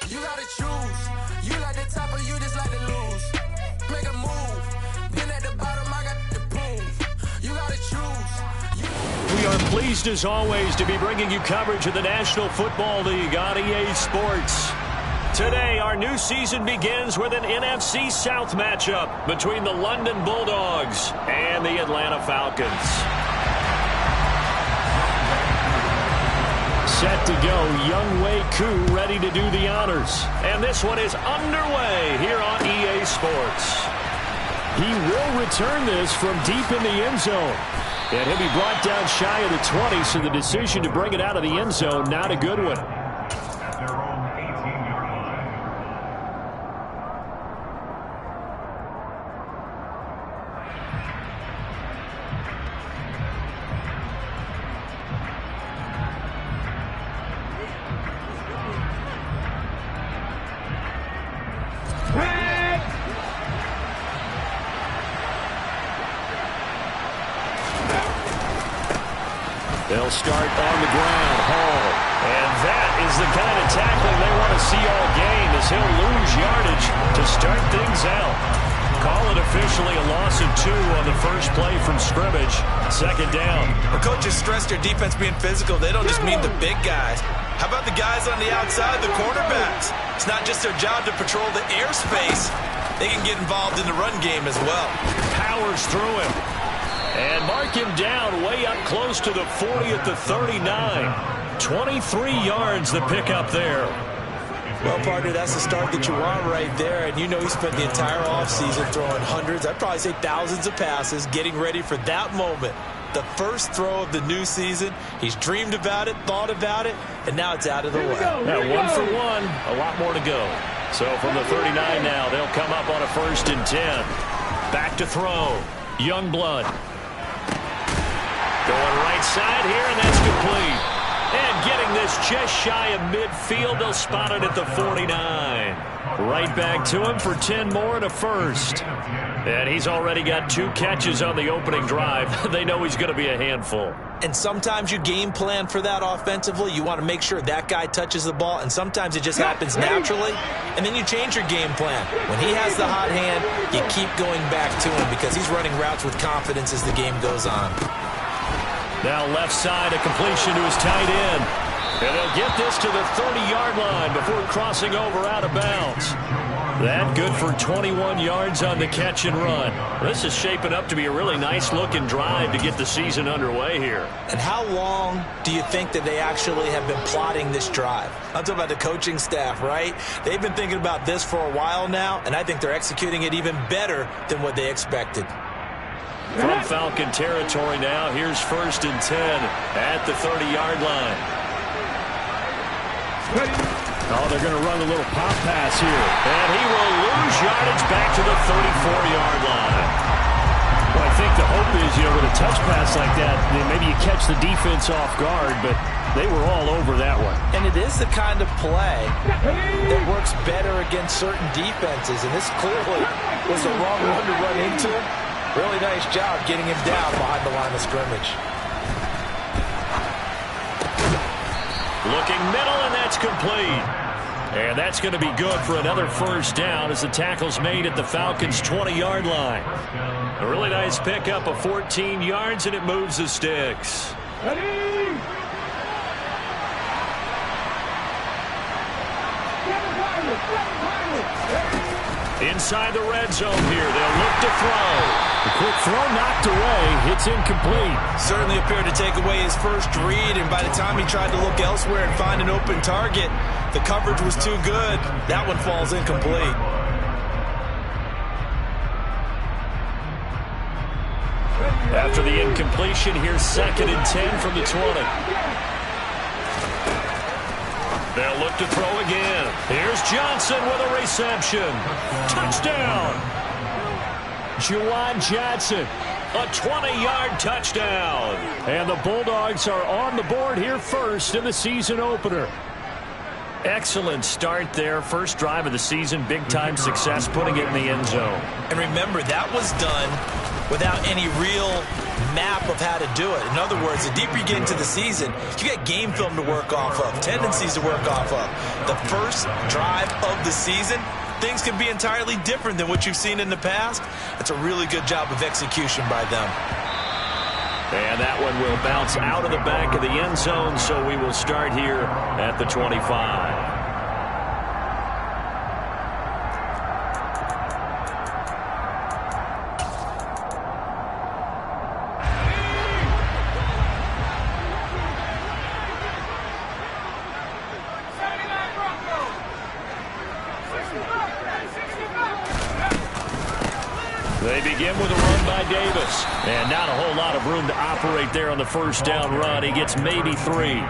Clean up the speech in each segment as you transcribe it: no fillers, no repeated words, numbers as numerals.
You gotta choose. You like the top or you just like to lose. Make a move. Been at the bottom, I got the proof. You gotta choose. We are pleased as always to be bringing you coverage of the National Football League on EA Sports. Today, our new season begins with an NFC South matchup between the London Bulldogs and the Atlanta Falcons. Set to go, Young Wei Koo ready to do the honors. And this one is underway here on EA Sports. He will return this from deep in the end zone. And he'll be brought down shy of the 20, so the decision to bring it out of the end zone, not a good one. They'll start on the ground, Hall. And that is the kind of tackling they want to see all game, as he'll lose yardage to start things out. Call it officially a loss of 2 on the first play from scrimmage. Second down. The coaches stress their defense being physical. They don't just mean the big guys. How about the guys on the outside, the cornerbacks? It's not just their job to patrol the airspace. They can get involved in the run game as well. Powers through him. And mark him down way up close to the 40 at the 39. 23 yards the pickup there. Well, partner, that's the start that you want right there. And you know he spent the entire offseason throwing hundreds, I'd probably say thousands of passes, getting ready for that moment. The first throw of the new season. He's dreamed about it, thought about it, and now it's out of the way. Yeah, 1 for 1, a lot more to go. So from the 39 now, they'll come up on a 1st and 10. Back to throw. Youngblood. Going right side here, and that's complete. And getting this just shy of midfield, they'll spot it at the 49. Right back to him for 10 more and a first. And he's already got 2 catches on the opening drive. They know he's going to be a handful. And sometimes you game plan for that offensively. You want to make sure that guy touches the ball, and sometimes it just happens naturally. And then you change your game plan. When he has the hot hand, you keep going back to him because he's running routes with confidence as the game goes on. Now left side, a completion to his tight end. And they'll get this to the 30-yard line before crossing over out of bounds. That good for 21 yards on the catch and run. This is shaping up to be a really nice-looking drive to get the season underway here. And how long do you think that they actually have been plotting this drive? I'm talking about the coaching staff, right? They've been thinking about this for a while now, and I think they're executing it even better than what they expected. From Falcon territory now, here's 1st and 10 at the 30-yard line. Oh, they're going to run a little pop pass here. And he will lose yardage back to the 34-yard line. Well, I think the hope is, with a touch pass like that, maybe you catch the defense off guard, but they were all over that one. And it is the kind of play that works better against certain defenses, and this clearly was the wrong one to run into him. Really nice job getting him down behind the line of scrimmage. Looking middle, and that's complete. And that's going to be good for another first down as the tackle's made at the Falcons' 20-yard line. A really nice pickup of 14 yards, and it moves the sticks. Ready? Inside the red zone here, they'll look to throw. The quick throw knocked away. It's incomplete. Certainly appeared to take away his first read, and by the time he tried to look elsewhere and find an open target, the coverage was too good. That one falls incomplete. After the incompletion, here's 2nd and 10 from the 20. They'll look to throw again. Here's Johnson with a reception. Touchdown. Juwan Johnson, a 20-yard touchdown. And the Bulldogs are on the board here first in the season opener. Excellent start there. First drive of the season. Big-time success putting it in the end zone. And remember, that was done without any real map of how to do it. In other words, the deeper you get into the season, you get game film to work off of, tendencies to work off of. The first drive of the season, things can be entirely different than what you've seen in the past. It's a really good job of execution by them. And that one will bounce out of the back of the end zone, so we will start here at the 25. They begin with a run by Davis. And not a whole lot of room to operate there on the first down run. He gets maybe 3.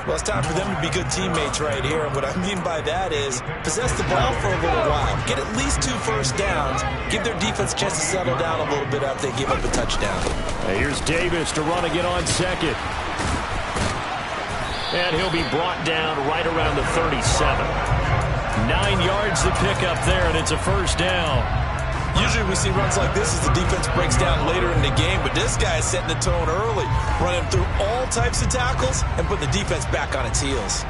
Well, it's time for them to be good teammates right here. And what I mean by that is possess the ball for a little while. Get at least 2 first downs. Give their defense a chance to settle down a little bit after they give up a touchdown. And here's Davis to run again on second. And he'll be brought down right around the 37. 9 yards to pick up there, and it's a first down. Usually we see runs like this as the defense breaks down later in the game, but this guy is setting the tone early, running through all types of tackles and putting the defense back on its heels.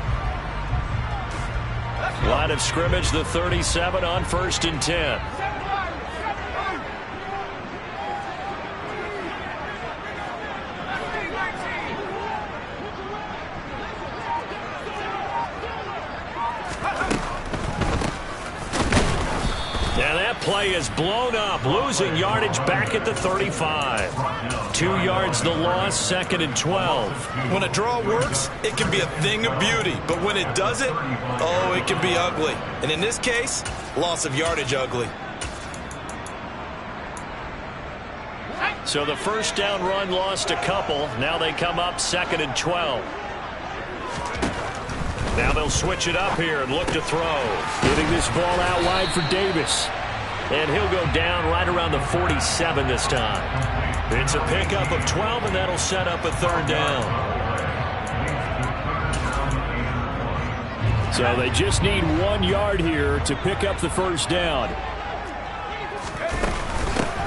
Line of scrimmage, the 37 on 1st and 10. Play is blown up, losing yardage back at the 35. 2 yards the loss, 2nd and 12. When a draw works, it can be a thing of beauty. But when it doesn't, oh, it can be ugly. And in this case, loss of yardage ugly. So the first down run lost a couple. Now they come up 2nd and 12. Now they'll switch it up here and look to throw. Getting this ball out wide for Davis. And he'll go down right around the 47 this time. It's a pickup of 12, and that'll set up a 3rd down. So they just need 1 yard here to pick up the first down.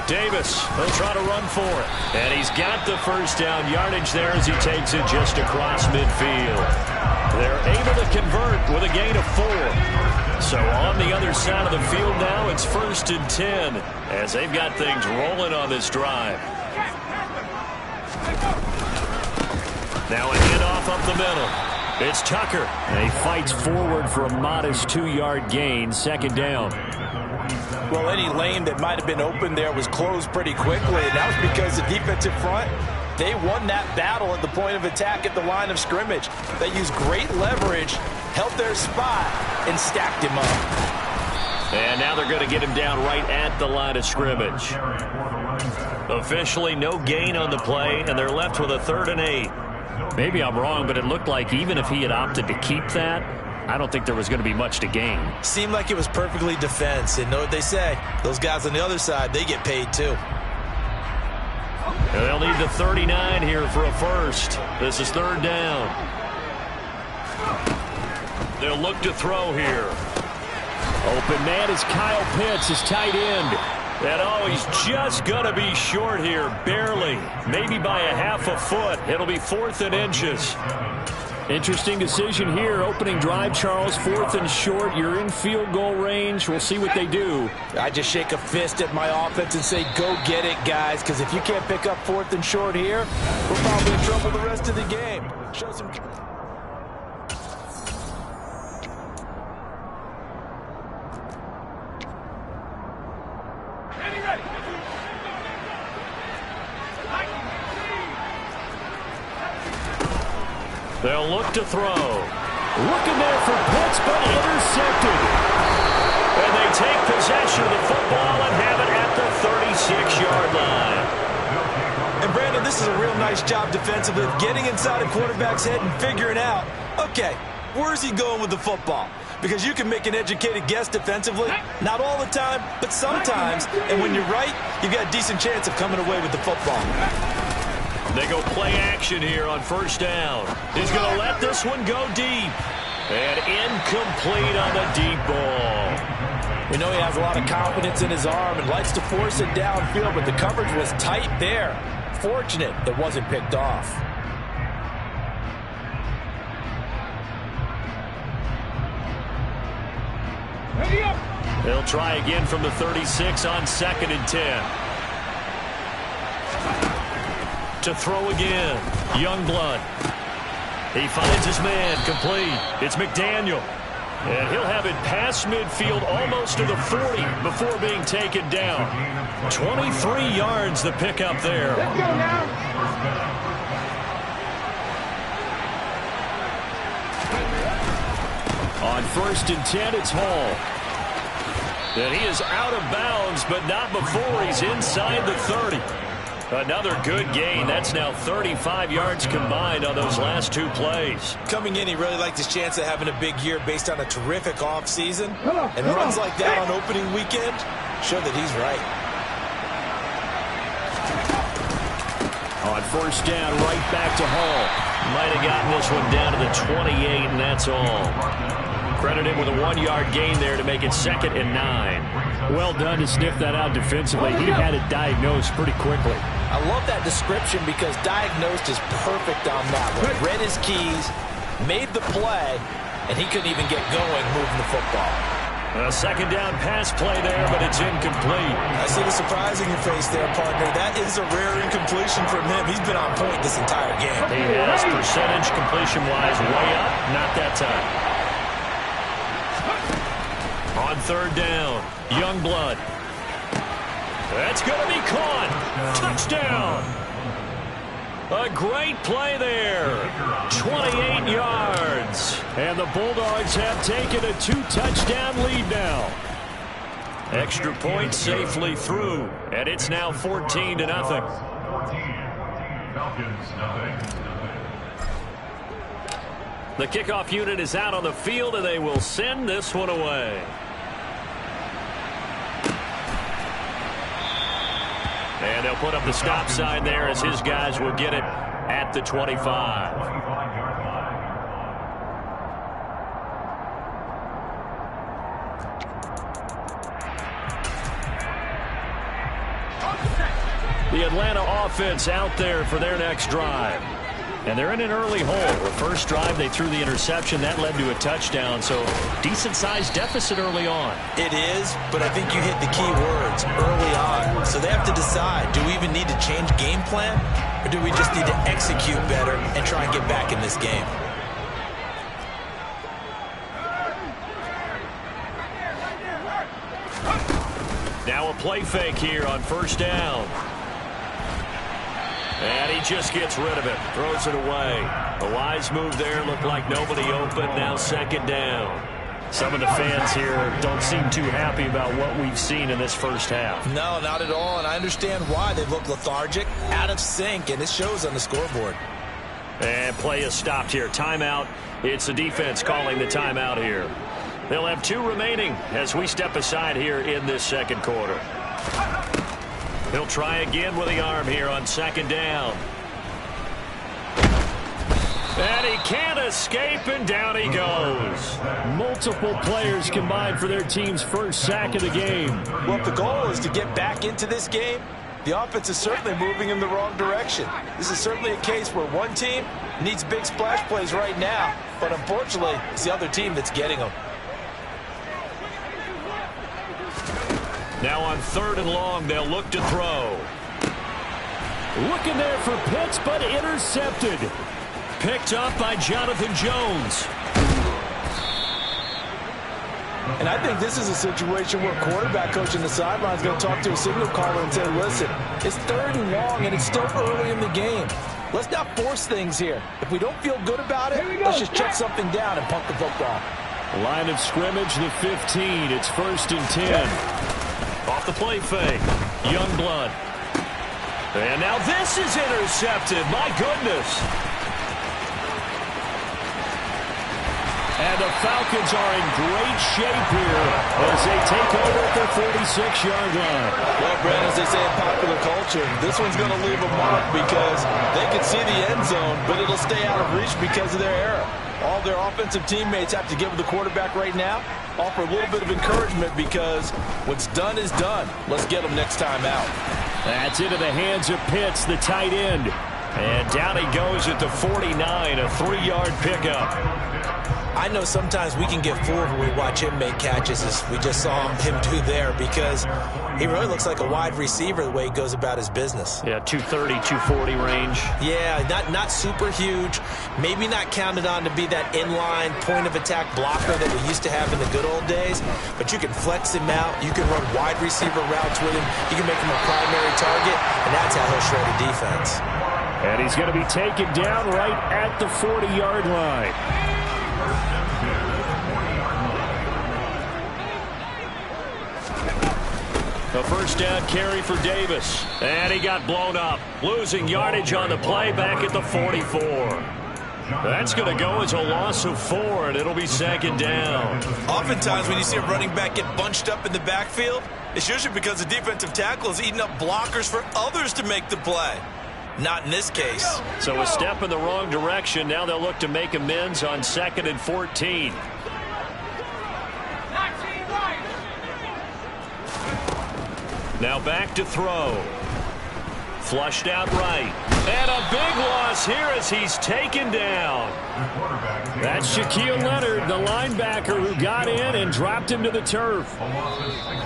Davis, he'll try to run for it. And he's got the first down yardage there as he takes it just across midfield. They're able to convert with a gain of 4. So on the other side of the field now, it's 1st and 10 as they've got things rolling on this drive. Now a handoff up the middle. It's Tucker. And he fights forward for a modest 2-yard gain, 2nd down. Well, any lane that might have been open there was closed pretty quickly, and that was because the defensive front, they won that battle at the point of attack at the line of scrimmage. They used great leverage, held their spot, and stacked him up. And now they're going to get him down right at the line of scrimmage. Officially no gain on the play, and they're left with a 3rd and 8. Maybe I'm wrong, but it looked like even if he had opted to keep that, I don't think there was going to be much to gain. Seemed like it was perfectly defense. And know what they say? Those guys on the other side, they get paid too. And they'll need the 39 here for a first. This is 3rd down. They'll look to throw here. Open man is Kyle Pitts, his tight end. And oh, he's just going to be short here, barely. Maybe by a half a foot. It'll be 4th and inches. Interesting decision here. Opening drive, Charles. 4th and short. You're in field goal range. We'll see what they do. I just shake a fist at my offense and say, go get it, guys. Because if you can't pick up 4th and short here, we're probably in trouble the rest of the game. Show some... They'll look to throw. Looking there for Pitts, but intercepted. And they take possession of the football and have it at the 36-yard line. And Brandon, this is a real nice job defensively of getting inside a quarterback's head and figuring out, okay, where's he going with the football? Because you can make an educated guess defensively, not all the time, but sometimes. And when you're right, you've got a decent chance of coming away with the football. They go play action here on 1st down. He's going to let this one go deep. And incomplete on the deep ball. We know he has a lot of confidence in his arm and likes to force it downfield, but the coverage was tight there. Fortunate it wasn't picked off. They'll try again from the 36 on 2nd and 10. To throw again, Youngblood. He finds his man, complete. It's McDaniel. And he'll have it past midfield almost to the 40 before being taken down. 23 yards the pickup there. Let's go now. On 1st and 10, it's Hall. And he is out of bounds, but not before he's inside the 30. Another good gain. That's now 35 yards combined on those last 2 plays. Coming in, he really liked his chance of having a big year based on a terrific offseason. And runs like that on opening weekend show that he's right. On 1st down, right back to Hall. Might have gotten this one down to the 28, and that's all. Credit him with a 1-yard gain there to make it 2nd and 9. Well done to sniff that out defensively. He had it diagnosed pretty quickly. I love that description because diagnosed is perfect on that one. Read his keys, made the play, and he couldn't even get going moving the football. A 2nd down pass play there, but it's incomplete. I see the surprise in your face there, partner. That is a rare incompletion from him. He's been on point this entire game. He has percentage completion-wise way up. Not that time. On 3rd down, Youngblood. That's going to be caught. Touchdown. A great play there. 28 yards. And the Bulldogs have taken a 2-touchdown lead now. Extra point safely through. And it's now 14-0. The kickoff unit is out on the field, and they will send this one away. And they'll put up the stop sign there as his guys will get it at the 25. The Atlanta offense out there for their next drive. And they're in an early hole. The first drive, they threw the interception. That led to a touchdown, so decent-sized deficit early on. It is, but I think you hit the key words, early on. So they have to decide, do we even need to change game plan, or do we just need to execute better and try and get back in this game? Now a play fake here on 1st down. And he just gets rid of it, throws it away. A wise move there, looked like nobody open, now 2nd down. Some of the fans here don't seem too happy about what we've seen in this first half. No, not at all, and I understand why. They look lethargic, out of sync, and it shows on the scoreboard. And play is stopped here. Timeout. It's the defense calling the timeout here. They'll have 2 remaining as we step aside here in this 2nd quarter. He'll try again with the arm here on 2nd down. And he can't escape, and down he goes. Multiple players combined for their team's first sack of the game. Well, if the goal is to get back into this game, the offense is certainly moving in the wrong direction. This is certainly a case where one team needs big splash plays right now, but unfortunately, it's the other team that's getting them. Now on 3rd and long, they'll look to throw. Looking there for Pitts, but intercepted. Picked up by Jonathan Jones. And I think this is a situation where quarterback coach in the sideline is going to talk to a signal caller and say, listen, it's 3rd and long, and it's still early in the game. Let's not force things here. If we don't feel good about it, let's just check something down and punt the football. Line of scrimmage, the 15. It's 1st and 10. Off the play fake, Youngblood. And now this is intercepted. My goodness. And the Falcons are in great shape here as they take over at their 46-yard line. Well, Brad, as they say in popular culture, this one's going to leave a mark because they can see the end zone, but it'll stay out of reach because of their error. All their offensive teammates have to give the quarterback right now, offer a little bit of encouragement, because what's done is done. Let's get them next time out. That's into the hands of Pitts, the tight end. And down he goes at the 49, a 3-yard pickup. I know sometimes we can get fooled when we watch him make catches, as we just saw him do there, because he really looks like a wide receiver the way he goes about his business. Yeah, 230, 240 range. Yeah, not super huge. Maybe not counted on to be that inline point-of-attack blocker that we used to have in the good old days, but you can flex him out. You can run wide receiver routes with him. You can make him a primary target, and that's how he'll shred a defense. And he's going to be taken down right at the 40-yard line. The first down carry for Davis. And he got blown up. Losing yardage on the play back at the 44. That's going to go as a loss of 4, and it'll be second down. Oftentimes when you see a running back get bunched up in the backfield, it's usually because the defensive tackle is eating up blockers for others to make the play. Not in this case. So a step in the wrong direction. Now they'll look to make amends on 2nd and 14. Now back to throw. Flushed out right. And a big loss here as he's taken down. That's Shaquille Leonard, the linebacker, who got in and dropped him to the turf.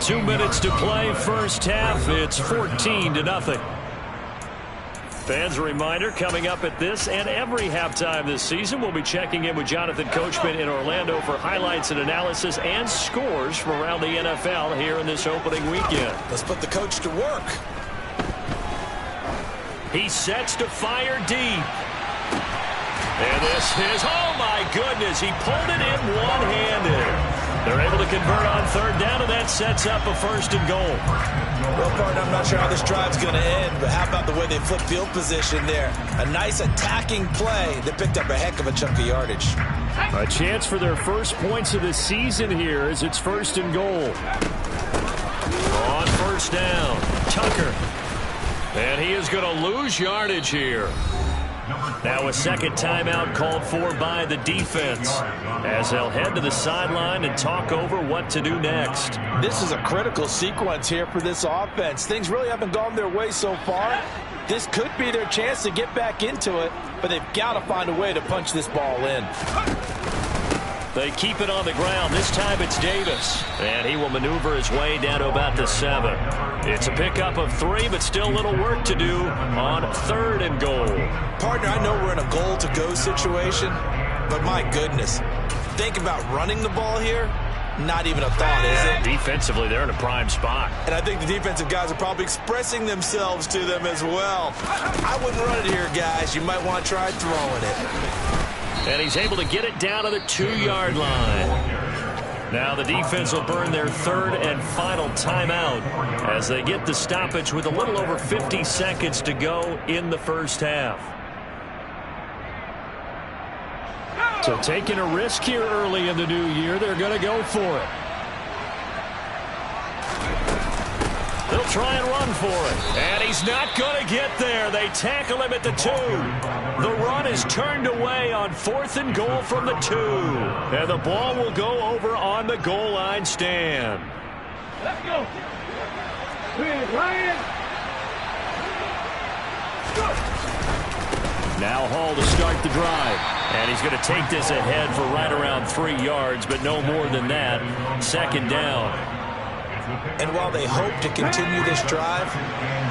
2 minutes to play first half. It's 14-0. Fans, a reminder, coming up at this and every halftime this season, we'll be checking in with Jonathan Coachman in Orlando for highlights and analysis and scores from around the NFL here in this opening weekend. Let's put the coach to work. He sets to fire deep. And this is, oh my goodness, he pulled it in one-handed. They're able to convert on third down, and that sets up a 1st and goal. Well, partner, I'm not sure how this drive's going to end, but how about the way they flip field position there? A nice attacking play that picked up a heck of a chunk of yardage. A chance for their first points of the season here as it's 1st and goal. On first down, Tucker. And he is going to lose yardage here. Now a second timeout called for by the defense as they'll head to the sideline and talk over what to do next. This is a critical sequence here for this offense. Things really haven't gone their way so far. This could be their chance to get back into it, but they've got to find a way to punch this ball in. They keep it on the ground. This time it's Davis. And he will maneuver his way down to about the 7. It's a pickup of 3, but still a little work to do on 3rd and goal. Partner, I know we're in a goal-to-go situation, but my goodness. Think about running the ball here. Not even a thought, is it? Defensively, they're in a prime spot. And I think the defensive guys are probably expressing themselves to them as well. I wouldn't run it here, guys. You might want to try throwing it. And he's able to get it down to the 2-yard line. Now the defense will burn their 3rd and final timeout as they get the stoppage with a little over 50 seconds to go in the first half. So taking a risk here early in the new year, they're going to go for it. They'll try and run for it. And he's not going to get there. They tackle him at the 2. The run is turned away on 4th and goal from the 2. And the ball will go over on the goal line stand. Let's go. Ryan. Now Hall to start the drive. And he's going to take this ahead for right around 3 yards, but no more than that. 2nd down. And while they hope to continue this drive,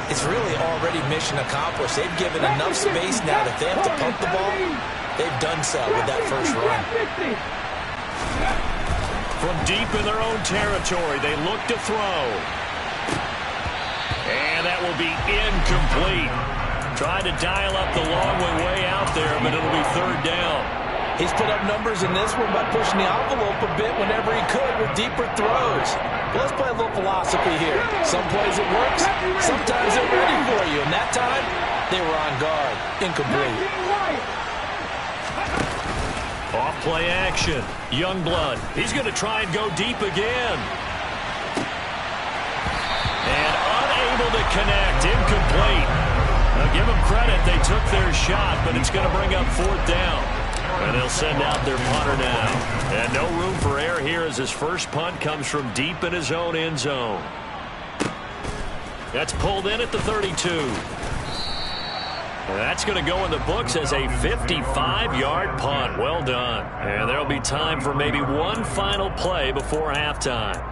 it's really already mission accomplished. They've given enough space now that if they have to pump the ball, they've done so with that first run. From deep in their own territory, they look to throw. And that will be incomplete. Tried to dial up the long way out there, but it'll be 3rd down. He's put up numbers in this one by pushing the envelope a bit whenever he could with deeper throws. But let's play a little philosophy here. Some plays it works, sometimes they're ready for you. And that time, they were on guard. Incomplete. Off play action. Youngblood. He's going to try and go deep again. And unable to connect. Incomplete. Now give them credit. They took their shot, but it's going to bring up 4th down. And they'll send out their punter now. And no room for error here as his first punt comes from deep in his own end zone. That's pulled in at the 32. And that's going to go in the books as a 55-yard punt. Well done. And there will be time for maybe one final play before halftime.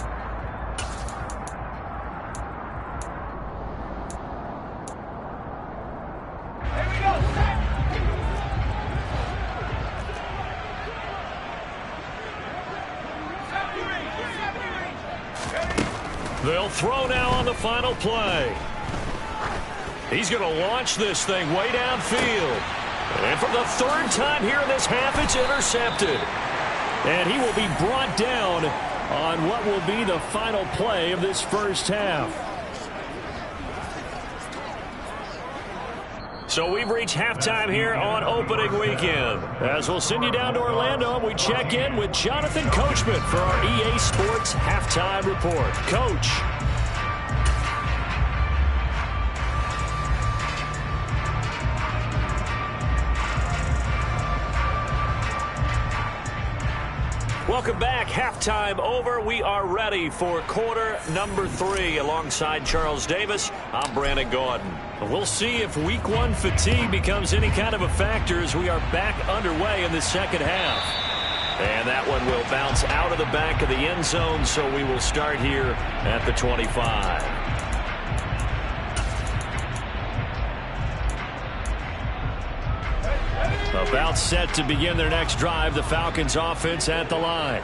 They'll throw now on the final play. He's going to launch this thing way downfield. And for the third time here in this half, it's intercepted. And he will be brought down on what will be the final play of this first half. So we've reached halftime here on opening weekend. As we'll send you down to Orlando, we check in with Jonathan Coachman for our EA Sports Halftime Report. Coach. Welcome back. Halftime over. We are ready for quarter number 3. Alongside Charles Davis, I'm Brandon Gaudin. We'll see if week 1 fatigue becomes any kind of a factor as we are back underway in the second half. And that one will bounce out of the back of the end zone, so we will start here at the 25. About set to begin their next drive, the Falcons offense at the line.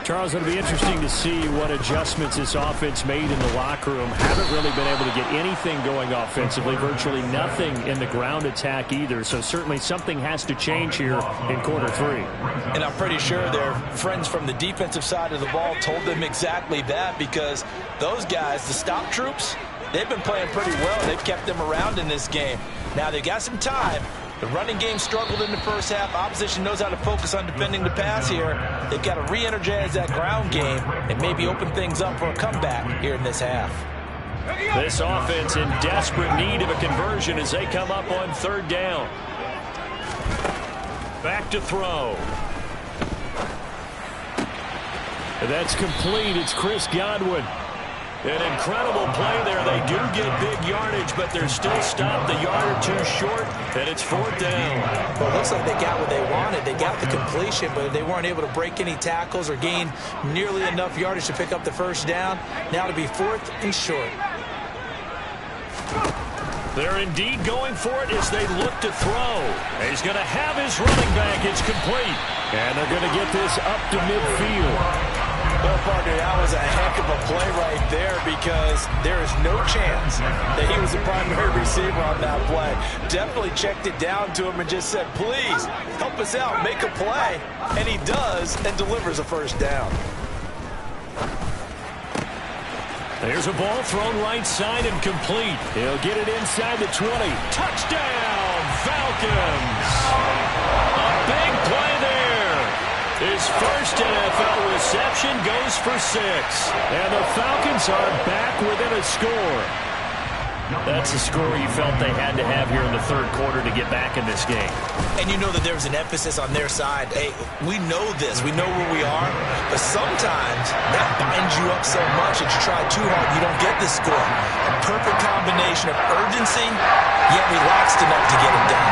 Charles, it'll be interesting to see what adjustments this offense made in the locker room. Haven't really been able to get anything going offensively, virtually nothing in the ground attack either. So certainly something has to change here in quarter 3. And I'm pretty sure their friends from the defensive side of the ball told them exactly that, because those guys, the stop troops, they've been playing pretty well. They've kept them around in this game. Now they've got some time. The running game struggled in the first half. Opposition knows how to focus on defending the pass here. They've got to re-energize that ground game and maybe open things up for a comeback here in this half. This offense in desperate need of a conversion as they come up on third down. Back to throw. That's complete. It's Chris Godwin. An incredible play there. They do get big yardage, but they're still stopped a yard or two short, and it's fourth down. Well, it looks like they got what they wanted. They got the completion, but they weren't able to break any tackles or gain nearly enough yardage to pick up the first down. Now to be fourth and short. They're indeed going for it as they look to throw. He's going to have his running back. It's complete. And they're going to get this up to midfield. Well, partner, that was a heck of a play right there, because there is no chance that he was the primary receiver on that play. Definitely checked it down to him and just said, please, help us out, make a play. And he does, and delivers a first down. There's a ball thrown right side and complete. He'll get it inside the 20. Touchdown, Falcons! A big play there. His first NFL reception goes for 6. And the Falcons are back within a score. That's a score you felt they had to have here in the third quarter to get back in this game. And you know that there was an emphasis on their side. Hey, we know this. We know where we are. But sometimes that binds you up so much that you try too hard, you don't get the score. A perfect combination of urgency, yet relaxed enough to get it done.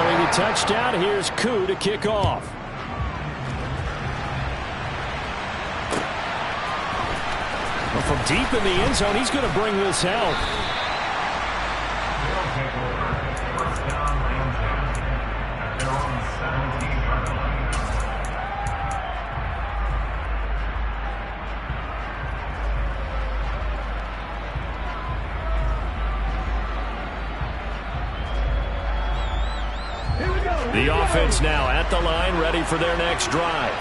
Following the touchdown, here's Koo to kick off. Well, from deep in the end zone, he's going to bring this out. The offense now at the line, ready for their next drive.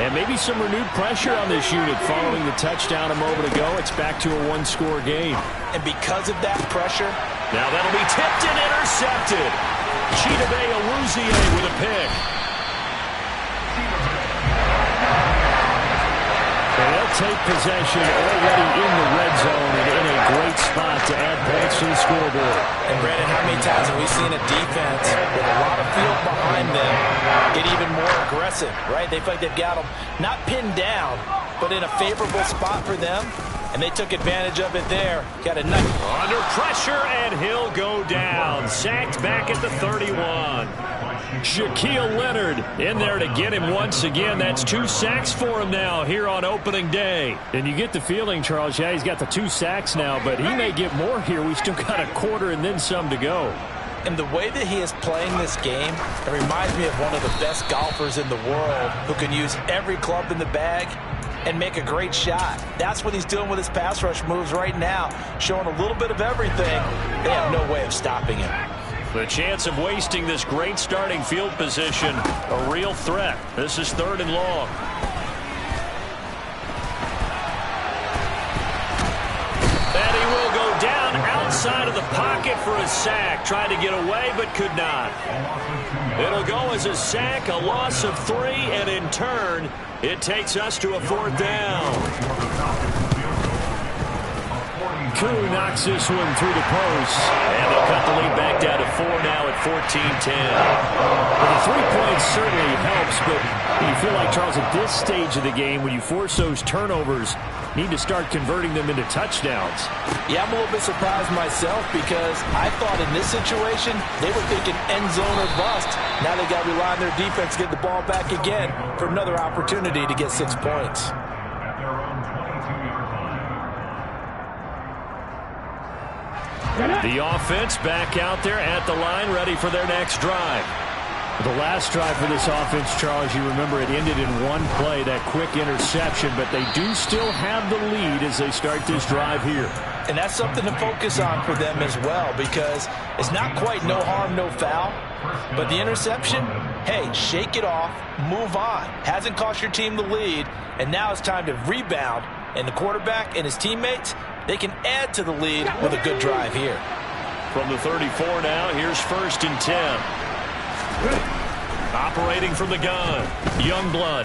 And maybe some renewed pressure on this unit following the touchdown a moment ago. It's back to a one-score game. And because of that pressure, now that'll be tipped and intercepted. Chidobe Awuzie with a pick. And they'll take possession already in the red zone and in a great spot to add points to the scoreboard. And Brandon, how many times have we seen a defense with a lot of field behind them get even more aggressive, right? They feel like they've got them not pinned down, but in a favorable spot for them. And they took advantage of it there. Got a nice under pressure, and he'll go down. Sacked back at the 31. Shaquille Leonard in there to get him once again. That's 2 sacks for him now here on opening day. And you get the feeling, Charles, yeah, he's got the 2 sacks now, but he may get more here. We still got a quarter and then some to go. And the way that he is playing this game, it reminds me of one of the best golfers in the world who can use every club in the bag and make a great shot. That's what he's doing with his pass rush moves right now, showing a little bit of everything. They have no way of stopping him. The chance of wasting this great starting field position, a real threat. This is 3rd and long. And he will go down outside of the pocket for a sack. Tried to get away, but could not. It'll go as a sack, a loss of 3, and in turn, it takes us to a 4th down. Koo knocks this one through the post. And they'll cut the lead back down to 4 now at 14-10. Well, the 3 points certainly helps, but you feel like, Charles, at this stage of the game, when you force those turnovers, need to start converting them into touchdowns. Yeah, I'm a little bit surprised myself because I thought in this situation they were thinking end zone or bust. Now they got to rely on their defense to get the ball back again for another opportunity to get 6 points. The offense back out there at the line, ready for their next drive. The last drive for this offense, Charles, you remember it ended in 1 play, that quick interception, but they do still have the lead as they start this drive here. And that's something to focus on for them as well, because it's not quite no harm, no foul. But the interception, hey, shake it off, move on. Hasn't cost your team the lead, and now it's time to rebound. And the quarterback and his teammates, they can add to the lead with a good drive here. From the 34 now, here's 1st and 10. Operating from the gun, Youngblood.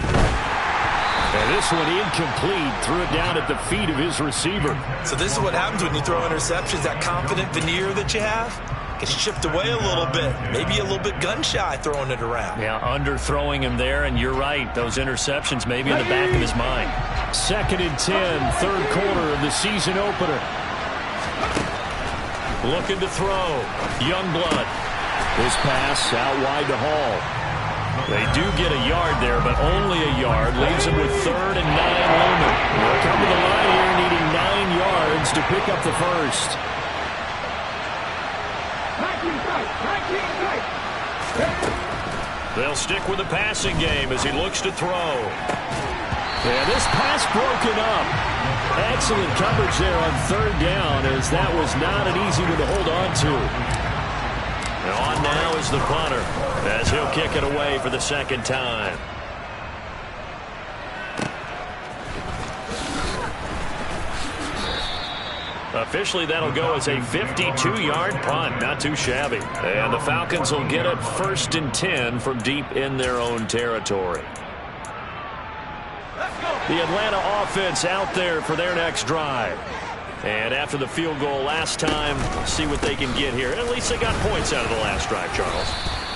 And this one incomplete, threw it down at the feet of his receiver. So this is what happens when you throw interceptions, that confident veneer that you have gets chipped away a little bit. Maybe a little bit gun-shy throwing it around. Yeah, underthrowing him there, and you're right. Those interceptions maybe in the back of his mind. 2nd and 10, 3rd quarter of the season opener. Looking to throw, Youngblood. This pass out wide to Hall. They do get a yard there, but only a yard. Leaves them with 3rd and 9 looming. They'll come to the line here needing 9 yards to pick up the first. They'll stick with the passing game as he looks to throw. Yeah, this pass broken up. Excellent coverage there on 3rd down, as that was not an easy one to hold on to. On now is the punter, as he'll kick it away for the 2nd time. Officially, that'll go as a 52-yard punt. Not too shabby. And the Falcons will get it 1st and 10 from deep in their own territory. The Atlanta offense out there for their next drive. And after the field goal last time, see what they can get here. At least they got points out of the last drive, Charles.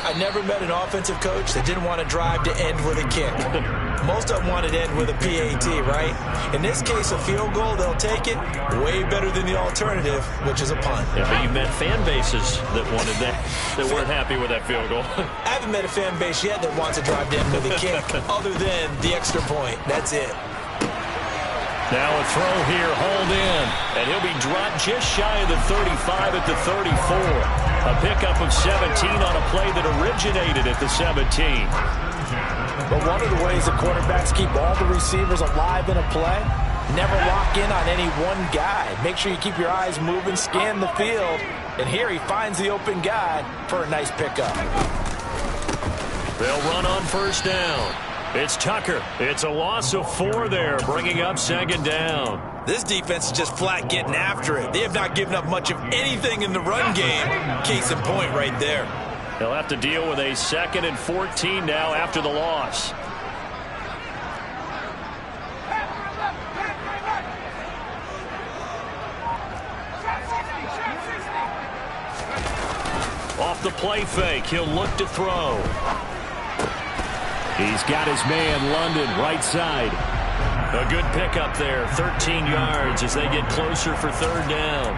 I never met an offensive coach that didn't want to drive to end with a kick. Most of them wanted to end with a PAT, right? In this case, a field goal, they'll take it. Way better than the alternative, which is a punt. Yeah, but you've met fan bases that wanted that, that weren't happy with that field goal. I haven't met a fan base yet that wants to drive to end with a kick, other than the extra point. That's it. Now a throw here, hauled in, and he'll be dropped just shy of the 35 at the 34. A pickup of 17 on a play that originated at the 17. But one of the ways that quarterbacks keep all the receivers alive in a play, never lock in on any one guy. Make sure you keep your eyes moving, scan the field, and here he finds the open guy for a nice pickup. They'll run on 1st down. It's Tucker. It's a loss of 4 there, bringing up 2nd down. This defense is just flat getting after it. They have not given up much of anything in the run game. Case in point right there. They'll have to deal with a 2nd and 14 now after the loss. the play fake. He'll look to throw. He's got his man, London, right side. A good pickup there, 13 yards as they get closer for third down.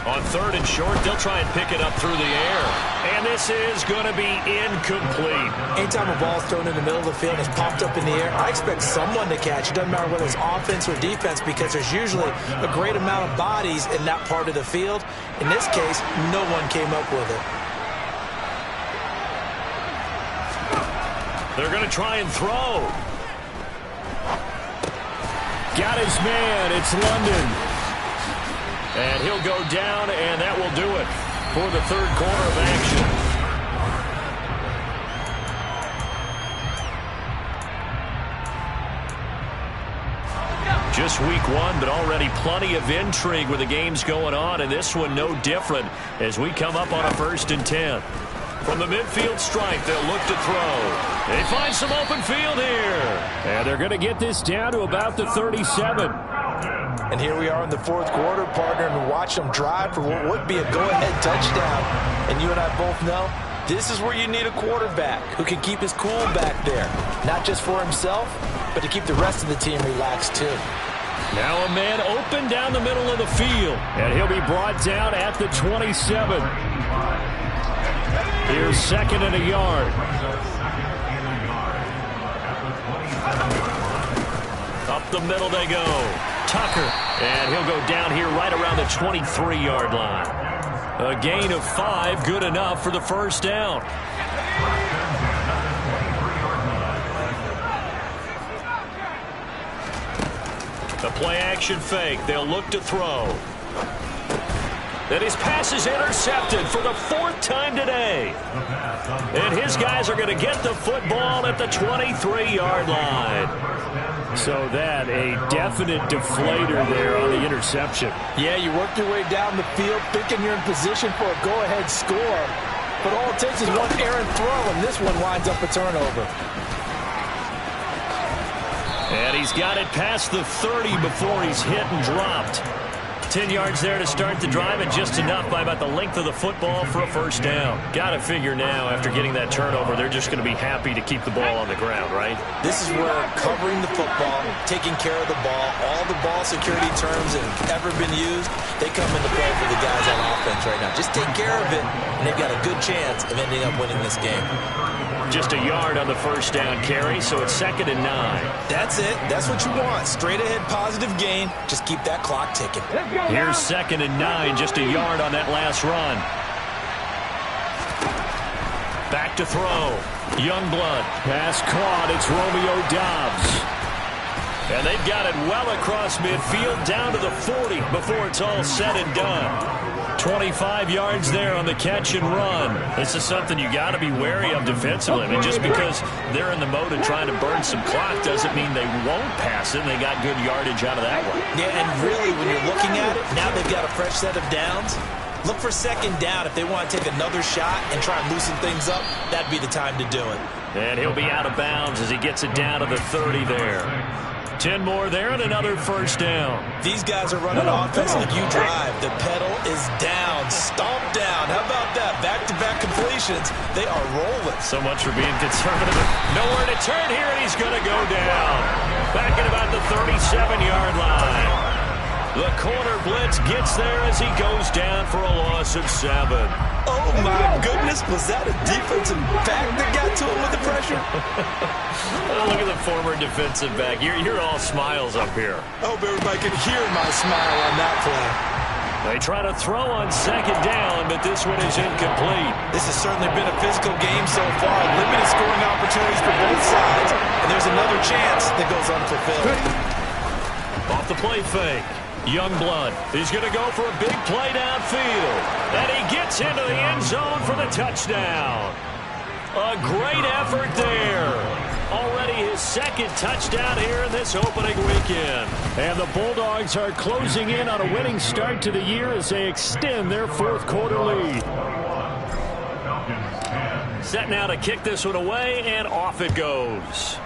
On third and short, they'll try and pick it up through the air. And this is going to be incomplete. Anytime a ball is thrown in the middle of the field and it's popped up in the air, I expect someone to catch. It doesn't matter whether it's offense or defense because there's usually a great amount of bodies in that part of the field. In this case, no one came up with it. They're going to try and throw. Got his man. It's London. And he'll go down, and that will do it for the third quarter of action. Just week one, but already plenty of intrigue with the games going on, and this one no different as we come up on a 1st and 10. From the midfield stripe, they'll look to throw. They find some open field here. And they're going to get this down to about the 37. And here we are in the fourth quarter, partner, and watch them drive for what would be a go-ahead touchdown. And you and I both know this is where you need a quarterback who can keep his cool back there. Not just for himself, but to keep the rest of the team relaxed too. Now a man open down the middle of the field. And he'll be brought down at the 27. Here's 2nd and a yard. Up the middle they go. Tucker, and he'll go down here right around the 23-yard line. A gain of 5, good enough for the first down. The play-action fake. They'll look to throw. And his pass is intercepted for the 4th time today. And his guys are going to get the football at the 23-yard line. So that a definite deflator there on the interception. Yeah, you work your way down the field thinking you're in position for a go-ahead score. But all it takes is one errant throw, and this one winds up a turnover. And he's got it past the 30 before he's hit and dropped. 10 yards there to start the drive, and just enough by about the length of the football for a first down. Got to figure now, after getting that turnover, they're just going to be happy to keep the ball on the ground, right? This is where covering the football, taking care of the ball, all the ball security terms that have ever been used, they come into play for the guys on offense right now. Just take care of it, and they've got a good chance of ending up winning this game. Just a yard on the first down carry, so it's 2nd and 9. That's it. That's what you want. Straight ahead positive gain. Just keep that clock ticking. Here's 2nd and 9, just a yard on that last run. Back to throw. Youngblood. Pass caught. It's Romeo Doubs. And they've got it well across midfield down to the 40 before it's all said and done. 25 yards there on the catch and run. This is something you got to be wary of defensively. I mean, just because they're in the mode of trying to burn some clock doesn't mean they won't pass it, and they got good yardage out of that one. Yeah, and really, when you're looking at it, now they've got a fresh set of downs. Look for 2nd down. If they want to take another shot and try and loosen things up, that'd be the time to do it. And he'll be out of bounds as he gets it down to the 30 there. 10 more there and another first down. These guys are running offense like you drive. The pedal is down, stomp down. How about that? Back-to-back completions. They are rolling. So much for being conservative. Nowhere to turn here, and he's going to go down. Back at about the 37-yard line. The corner blitz gets there as he goes down for a loss of 7. Oh, my goodness. Was that a defensive back that got to him with the pressure? Oh, look at the former defensive back. You're all smiles up here. I hope everybody can hear my smile on that play. They try to throw on 2nd down, but this one is incomplete. This has certainly been a physical game so far. Limited scoring opportunities for both sides. And there's another chance that goes unfulfilled. Off the play fake. Youngblood, he's going to go for a big play downfield. And he gets into the end zone for the touchdown. A great effort there. Already his 2nd touchdown here in this opening weekend. And the Bulldogs are closing in on a winning start to the year as they extend their 4th quarter lead. Set now to kick this one away, and off it goes.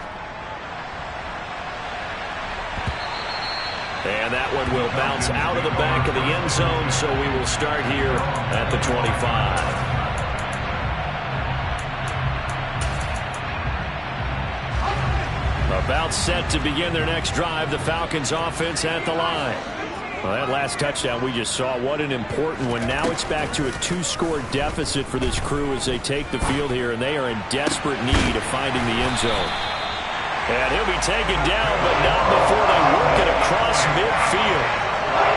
And that one will bounce out of the back of the end zone, so we will start here at the 25. About set to begin their next drive, the Falcons offense at the line. Well, that last touchdown we just saw, what an important one. Now it's back to a 2-score deficit for this crew as they take the field here, and they are in desperate need of finding the end zone. And he'll be taken down, but not before they work it across midfield.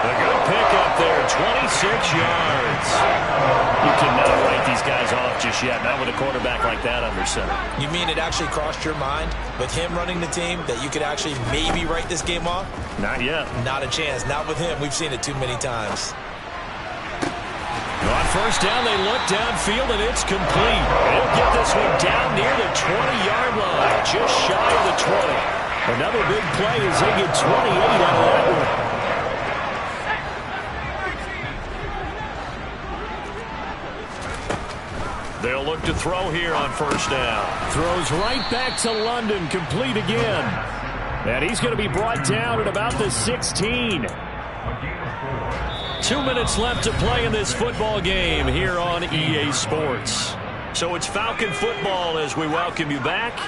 A good pickup there, 26 yards. You cannot write these guys off just yet, not with a quarterback like that under center. You mean it actually crossed your mind with him running the team that you could actually maybe write this game off? Not yet. Not a chance. Not with him. We've seen it too many times. On first down, they look downfield, and it's complete. They'll get this one down near the 20-yard line, just shy of the 20. Another big play as they get 28 out of that one. They'll look to throw here on first down. Throws right back to London, complete again. And he's going to be brought down at about the 16. 2 minutes left to play in this football game here on EA Sports. So it's Falcon football as we welcome you back.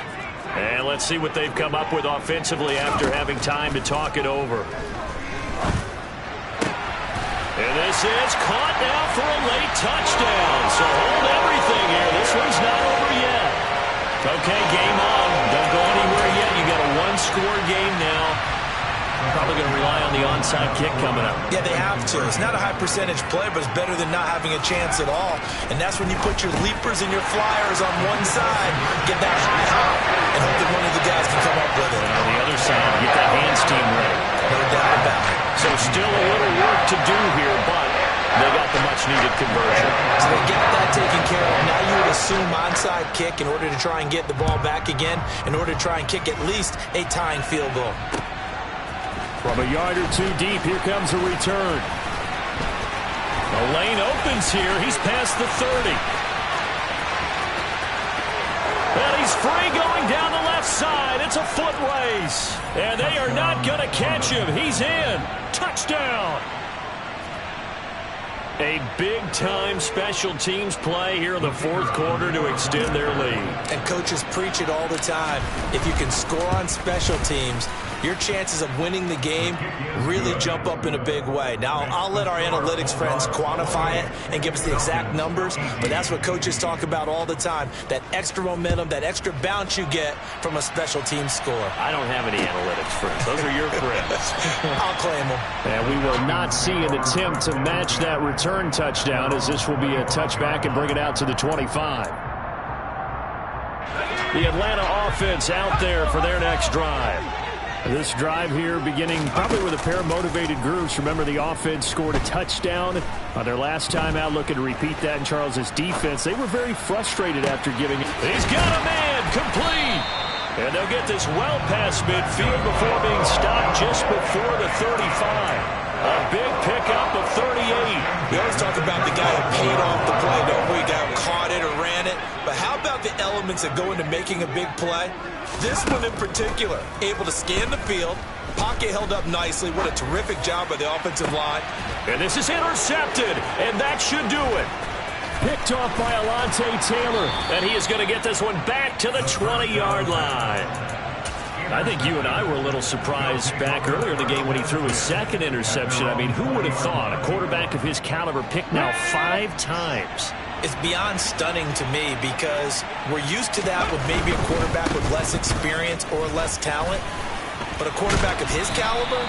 And let's see what they've come up with offensively after having time to talk it over. And this is caught now for a late touchdown. So hold everything here. This one's not over yet. Okay, game on. Don't go anywhere yet. You got a one-score game now. Probably going to rely on the onside kick coming up. Yeah, they have to. It's not a high percentage play, but it's better than not having a chance at all. And that's when you put your leapers and your flyers on one side, get that high hop, and hope that one of the guys can come up with it. And on the other side, get that hands team ready. No doubt about it. So still a little work to do here, but they got the much-needed conversion. So they got that taken care of. Now you would assume onside kick in order to try and get the ball back again, in order to try and kick at least a tying field goal. From a yard or two deep, here comes a return. The lane opens here. He's past the 30. And he's free going down the left side. It's a foot race. And they are not going to catch him. He's in. Touchdown. A big-time special teams play here in the fourth quarter to extend their lead. And coaches preach it all the time. If you can score on special teams, your chances of winning the game really jump up in a big way. Now, I'll let our analytics friends quantify it and give us the exact numbers, but that's what coaches talk about all the time, that extra momentum, that extra bounce you get from a special team score. I don't have any analytics friends. Those are your friends. I'll claim them. And we will not see an attempt to match that return touchdown, as this will be a touchback and bring it out to the 25. The Atlanta offense out there for their next drive. This drive here beginning probably with a pair of motivated groups. Remember, the offense scored a touchdown on their last time out, looking to repeat that in Charles's defense. They were very frustrated after giving it. He's got a man, complete. And they'll get this well past midfield before being stopped just before the 35. A big pickup of 38. We always talk about the guy who paid off the play. Nobody got caught it or ran it. But how about the elements that go into making a big play? This one in particular, able to scan the field, pocket held up nicely. What a terrific job by the offensive line. And this is intercepted, and that should do it. Picked off by Alontae Taylor. And he is going to get this one back to the 20-yard line. I think you and I were a little surprised back earlier in the game when he threw his second interception. I mean, who would have thought a quarterback of his caliber picked now 5 times? It's beyond stunning to me because we're used to that with maybe a quarterback with less experience or less talent. But a quarterback of his caliber,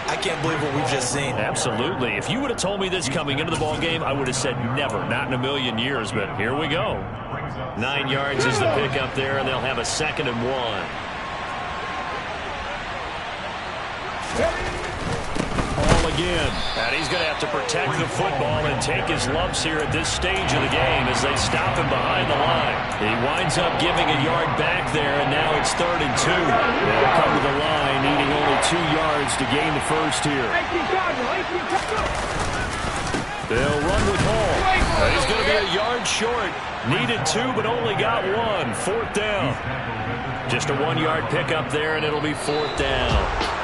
I can't believe what we've just seen. Absolutely. If you would have told me this coming into the ball game, I would have said never, not in a million years. But here we go. 9 yards is the pickup there, and they'll have a 2nd and 1. Ball again. And he's going to have to protect the football and take his lumps here at this stage of the game as they stop him behind the line. He winds up giving a yard back there, and now it's 3rd and 2. They'll come to the line, needing only 2 yards to gain the first here. They'll run with Hall. And he's going to be a yard yards short. Needed 2, but only got 1. 4th down. Just a 1-yard pickup there, and it'll be 4th down.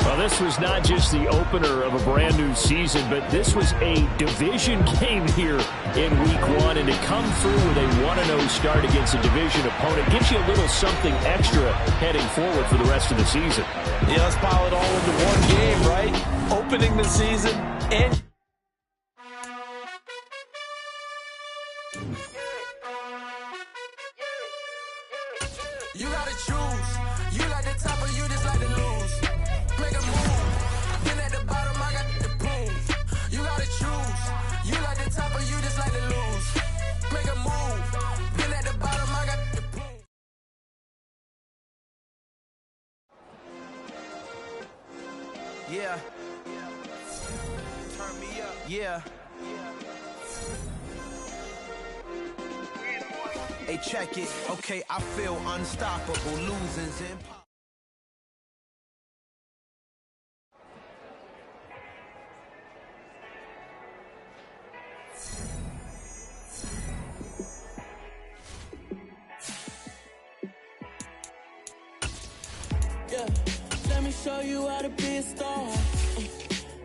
Well, this was not just the opener of a brand-new season, but this was a division game here in Week 1. And to come through with a 1-0 start against a division opponent gives you a little something extra heading forward for the rest of the season. Yeah, let's pile it all into one game, right? Opening the season and... You gotta choose. You like the top or you just like to lose. Make a move. Then at the bottom, I got the proof. You gotta choose. You like the top or you just like to lose. Make a move. Then at the bottom, I got the proof. Yeah. Turn me up. Yeah. Hey, check it. Okay, I feel unstoppable. Losing's impossible. Yeah, let me show you how to be a star.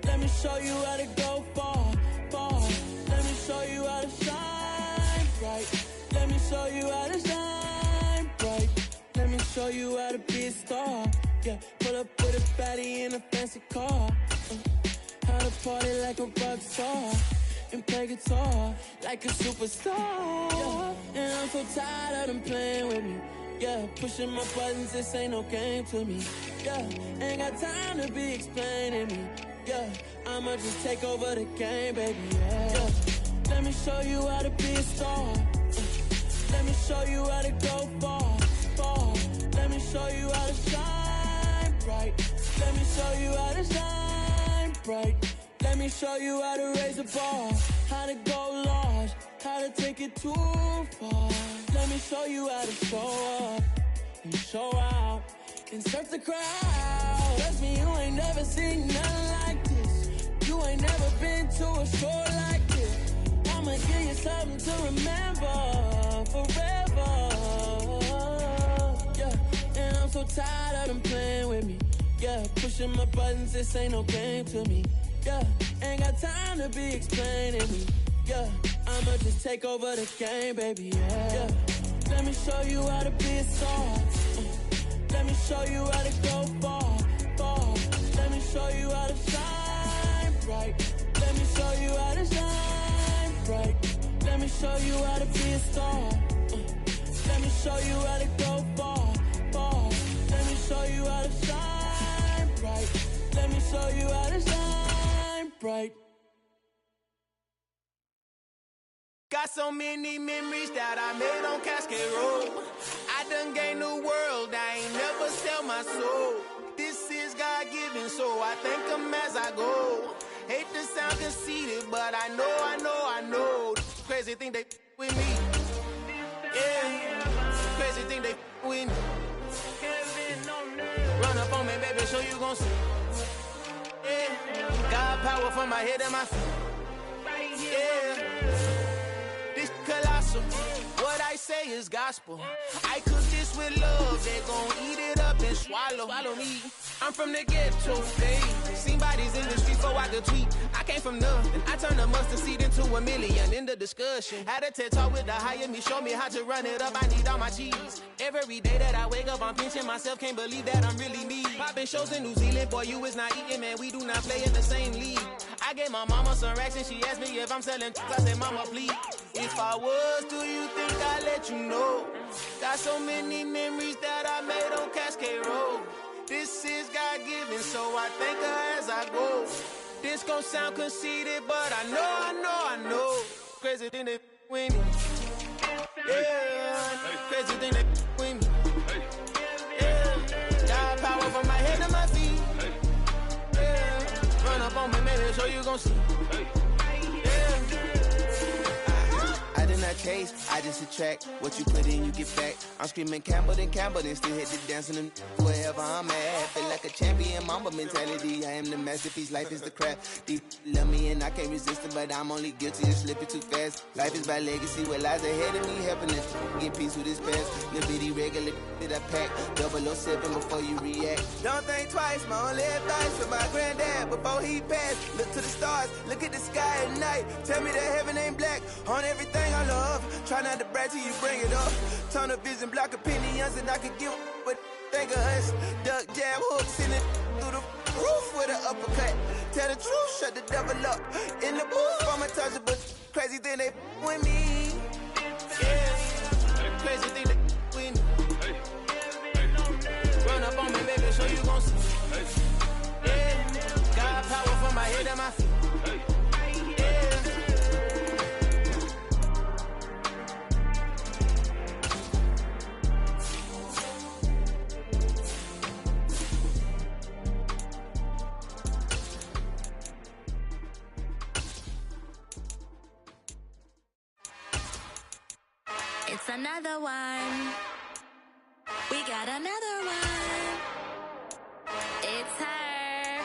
Let me show you how to go far, far. Let me show you how to shine bright. Let me show you how to shine bright. Let me show you how to be a star. Yeah, pull up with a baddie in a fancy car. How to party like a rock star and play guitar like a superstar. Yeah, and I'm so tired of them playing with me. Yeah, pushing my buttons, this ain't no game to me. Yeah, ain't got time to be explaining me. Yeah, I'ma just take over the game, baby. Yeah, let me show you how to be a star. Let me show you how to go far, far. Let me show you how to shine bright. Let me show you how to shine bright. Let me show you how to raise the bar, how to go large, how to take it too far. Let me show you how to show up and show out and surf the crowd. Trust me, you ain't never seen nothing like this. You ain't never been to a show like this. I'ma give you something to remember forever. Yeah, and I'm so tired of them playing with me. Yeah, pushing my buttons, this ain't no game to me. Yeah, ain't got time to be explaining me. Yeah, I'ma just take over the game, baby. Yeah, let me show you how to be a star. Let me show you how to go far, far. Let me show you how to shine bright. Let me show you how to shine bright. Let me show you how to be a star. Let me show you how to go far, far. Let me show you how to shine bright. Let me show you how to shine bright. Got so many memories that I made on Cascade Road. I done gained the world, I ain't never sell my soul. This is God-given, so I thank him as I go. Hate to sound conceited, but I know. Crazy thing they with me. Yeah, crazy thing they with me. Run up on me, baby, so you gon' see. Yeah, got power from my head and my feet. Yeah. Colossal. What I say is gospel. I cook this with love. They gon' eat it up and swallow me. I'm from the ghetto, babe. Seen bodies in the street before I could tweet. I came from nothing. I turned a mustard seed into a million. In the discussion, had a TED talk with the higher me. Show me how to run it up. I need all my cheese. Every day that I wake up, I'm pinching myself. Can't believe that I'm really me. Popping shows in New Zealand. Boy, you is not eating, man. We do not play in the same league. I gave my mama some racks and she asked me if I'm selling. I said, mama, please. If I was, do you think I'd let you know? Got so many memories that I made on Cascade Road. This is God-given, so I thank her as I go. This gon' sound conceited, but I know. Crazy thing they with me. Yeah, crazy thing they with me. Yeah, got power from my head to my feet. Yeah, run up on me, maybe so you gon' see. not chase, I just attract. What you put in, you get back. I'm screaming Campbell, then still hit the dancing and wherever I'm at. Feel like a champion, mamba mentality. I am the masterpiece, life is the crap. Deep love me and I can't resist it, but I'm only guilty of slipping too fast. Life is about legacy, what lies ahead of me, helping us get peace with this past. Little bitty regular that I pack, 007 before you react. Don't think twice, my only advice for my granddad before he passed. Look to the stars, look at the sky at night. Tell me that heaven ain't black on everything I love. Try not to brag till you bring it up. Tunnel vision, block opinions, and I could give what think of us. Duck jab hooks in it through the roof with an uppercut. Tell the truth, shut the devil up. In the booth, I'm untouchable. Crazy thing they with me. Yeah, crazy thing they with me. Run up on me, baby, so you gon' see. Yeah, got power from my head and my feet. It's another one. We got another one. It's her.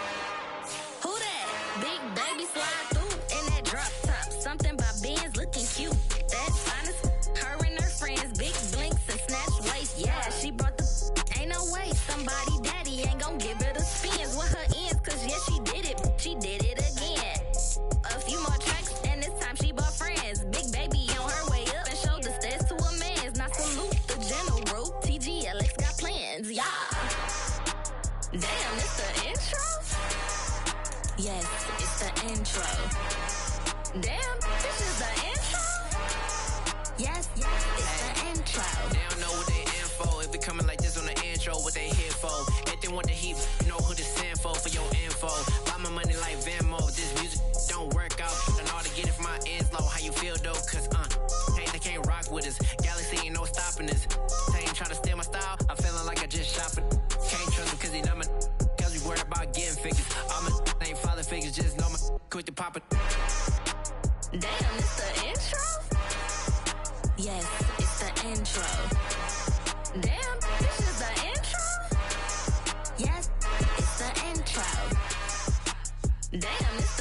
Who that? Big baby slide through in that drop top. Something by Benz looking cute. That's honest. Her and her friends, big blinks and snatch waist. Yeah, she brought the. Ain't no way somebody daddy ain't gon' give her the spins with her ends. Cause yeah, she did it. She did it again. A few more tracks and this time she bought friends. Big baby on her way up and showed the stairs to a man's. Now salute the general. TGLX got plans, yeah. Damn, it's the intro? Yes, it's the intro. Damn, this is the intro? Yes, it's the intro. They don't know what they in for. If it coming like this on the intro, what they here for? If they want the heat, know who to send for your info. Buy my money like Venmo. This music don't work out. Don't know how to get it from my ends low. How you feel though? Cause hey, they can't rock with us. Galaxy ain't no stopping us. They ain't trying to steal my style. I'm feeling like I just shopping. Can't trust them cause they numb it. Cause we worried about getting figures. All my ain't father figures, just know my quick to pop it. Damn, it's the intro? Yes, it's the intro. Damn, this is the intro? Yes, it's the intro. Damn, it's